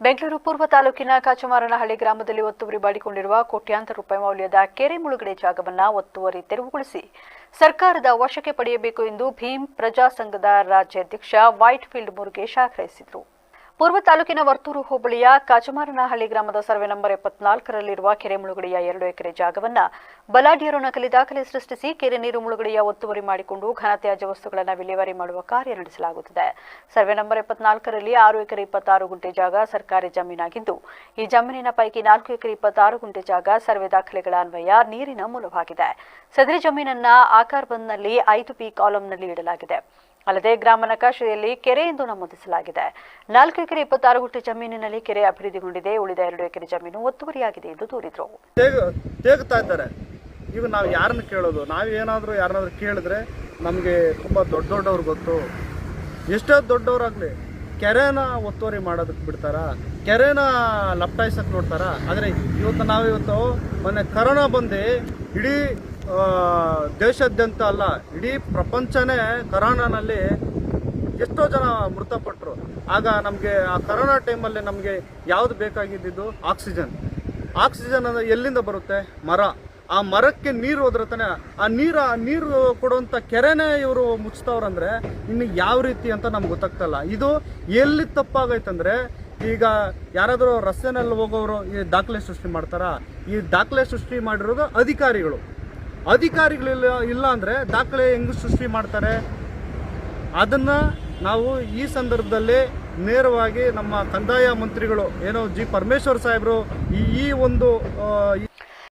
ಬೆಂಗಳೂರು ಪೂರ್ವ ತಾಲೂಕಿನ ಕಾಚಮಾರನಹಳ್ಳಿ ಗ್ರಾಮದಲ್ಲಿ ಒತ್ತುವರಿ ಮಾಡಿಕೊಂಡಿರುವ ಕೋಟ್ಯಾಂತರ ರೂಪಾಯಿ ಮೌಲ್ಯದ ಕೆರೆ ಮುಳುಗಡೆ ಜಾಗವನ್ನು ಒತ್ತುವರಿ ತೆರವುಗೊಳಿಸಿ ಸರ್ಕಾರದ ವಶಕ್ಕೆ ಪಡೆಯಬೇಕು ಎಂದು ಭೀಮ್ ಪ್ರಜಾ ಸಂಘದ ರಾಜ್ಯಾಧ್ಯಕ್ಷ ವೈಟ್ಫೀಲ್ಡ್ ಮುರುಗೇಶ್ ಆಗ್ರಹಿಸಿದರು. ಪೂರ್ವ ತಾಲೂಕಿನ ವರ್ತೂರು ಹೋಬಳಿಯ ಕಾಚಮಾರನಹಳ್ಳಿ ಗ್ರಾಮದ ಸರ್ವೆ ನಂಬರ್ 74ರಲ್ಲಿರುವ ಕೆರೆ ಮುಳುಗಡೆಯ 2 ಎಕರೆ ಜಾಗವನ್ನು ಬಲಾಢ್ಯರು ನಕಲಿ ದಾಖಲೆ ಸೃಷ್ಟಿಸಿ ಕೆರೆ ನೀರು ಮುಳುಗಡೆಯ ಒತ್ತುವರಿ ಮಾಡಿಕೊಂಡು ಘನತ್ಯಾಜ್ಯ ವಸ್ತುಗಳನ್ನು ವಿಲೇವಾರಿ ಮಾಡುವ ಕಾರ್ಯ ನಡೆಸಲಾಗುತ್ತಿದೆ. ಸರ್ವೆ ನಂಬರ್ 74ರಲ್ಲಿ 6 ಎಕರೆ 26 ಗುಂಟೆ ಜಾಗ ಸರ್ಕಾರಿ ಜಮೀನಾಗಿದ್ದು, ಈ ಜಮೀನಿನ ಪೈಕಿ 4 ಎಕರೆ 26 ಗುಂಟೆ ಜಾಗ ಸರ್ವೆ ದಾಖಲೆಗಳ ಅನ್ವಯ ನೀರಿನ ಮೂಲವಾಗಿದೆ. ಸದರಿ ಜಮೀನನ್ನ ಆಕಾರ್ ಬಂದ್ನಲ್ಲಿ 5B ಕಾಲಂನಲ್ಲಿ ಇಡಲಾಗಿದೆ. ಅಲ್ಲದೆ ಗ್ರಾಮ ನಕಾಶೆಯಲ್ಲಿ ಕೆರೆ ಎಂದು ನಮೂದಿಸಲಾಗಿದೆ. 4 ಎಕರೆ 26 ಗುಂಟೆ ಜಮೀನಿನಲ್ಲಿ ಕೆರೆ ಅಭಿವೃದ್ಧಿಗೊಂಡಿದೆ. ಉಳಿದ 2 ಎಕರೆ ಜಮೀನು ಒತ್ತುವರಿಯಾಗಿದೆ ಎಂದು ದೂರಿದರು. ತೇಗ್ತಾ ಇದ್ದಾರೆ. ಈಗ ನಾವು ಯಾರನ್ನ ಕೇಳೋದು? ನಾವೇನಾದರೂ ಯಾರನ್ನಾದ್ರೂ ಕೇಳಿದ್ರೆ ನಮಗೆ ತುಂಬ ದೊಡ್ಡವ್ರು ಗೊತ್ತು. ಎಷ್ಟೋ ದೊಡ್ಡವರಾಗಲಿ ಕೆರೆನ ಒತ್ತುವರಿ ಮಾಡೋದಕ್ಕೆ ಬಿಡ್ತಾರ? ಕೆರೆನ ಲಪ್ಟಾಯಿಸಕ್ಕೆ ನೋಡ್ತಾರ? ಆದರೆ ನಾವಿವತ್ತು ಮೊನ್ನೆ ಕರೋನಾ ಬಂದು ಇಡೀ ದೇಶಾದ್ಯಂತ ಅಲ್ಲ, ಇಡೀ ಪ್ರಪಂಚನೇ ಕರೋನಾನಲ್ಲಿ ಎಷ್ಟೋ ಜನ ಮೃತಪಟ್ಟರು. ಆಗ ನಮಗೆ ಆ ಕರೋನಾ ಟೈಮಲ್ಲಿ ನಮಗೆ ಯಾವುದು ಬೇಕಾಗಿದ್ದು? ಆಕ್ಸಿಜನ್ ಅಂದರೆ ಎಲ್ಲಿಂದ ಬರುತ್ತೆ? ಮರ. ಆ ಮರಕ್ಕೆ ನೀರು ಹೋದ್ರೆ ತಾನೆ ಆ ನೀರು ಕೊಡುವಂಥ ಕೆರೆನೇ ಇವರು ಮುಚ್ತವ್ರಂದ್ರೆ ಇನ್ನು ಯಾವ ರೀತಿ ಅಂತ ನಮ್ಗೆ ಗೊತ್ತಾಗ್ತಲ್ಲ. ಇದು ಎಲ್ಲಿ ತಪ್ಪಾಗೈತಂದರೆ, ಈಗ ಯಾರಾದರೂ ರಸ್ತೆನಲ್ಲಿ ಹೋಗೋರು ಈ ದಾಖಲೆ ಸೃಷ್ಟಿ ಮಾಡ್ತಾರ? ಈ ದಾಖಲೆ ಸೃಷ್ಟಿ ಮಾಡಿರೋದು ಅಧಿಕಾರಿಗಳಿಲ್ಲ ಇಲ್ಲ ಅಂದರೆ ದಾಖಲೆ ಹೆಂಗೆ ಸೃಷ್ಟಿ ಮಾಡ್ತಾರೆ? ಅದನ್ನು ನಾವು ಈ ಸಂದರ್ಭದಲ್ಲಿ ನೇರವಾಗಿ ನಮ್ಮ ಕಂದಾಯ ಮಂತ್ರಿಗಳು ಏನೋ ಜಿ ಪರಮೇಶ್ವರ್ ಸಾಹೇಬರು ಈ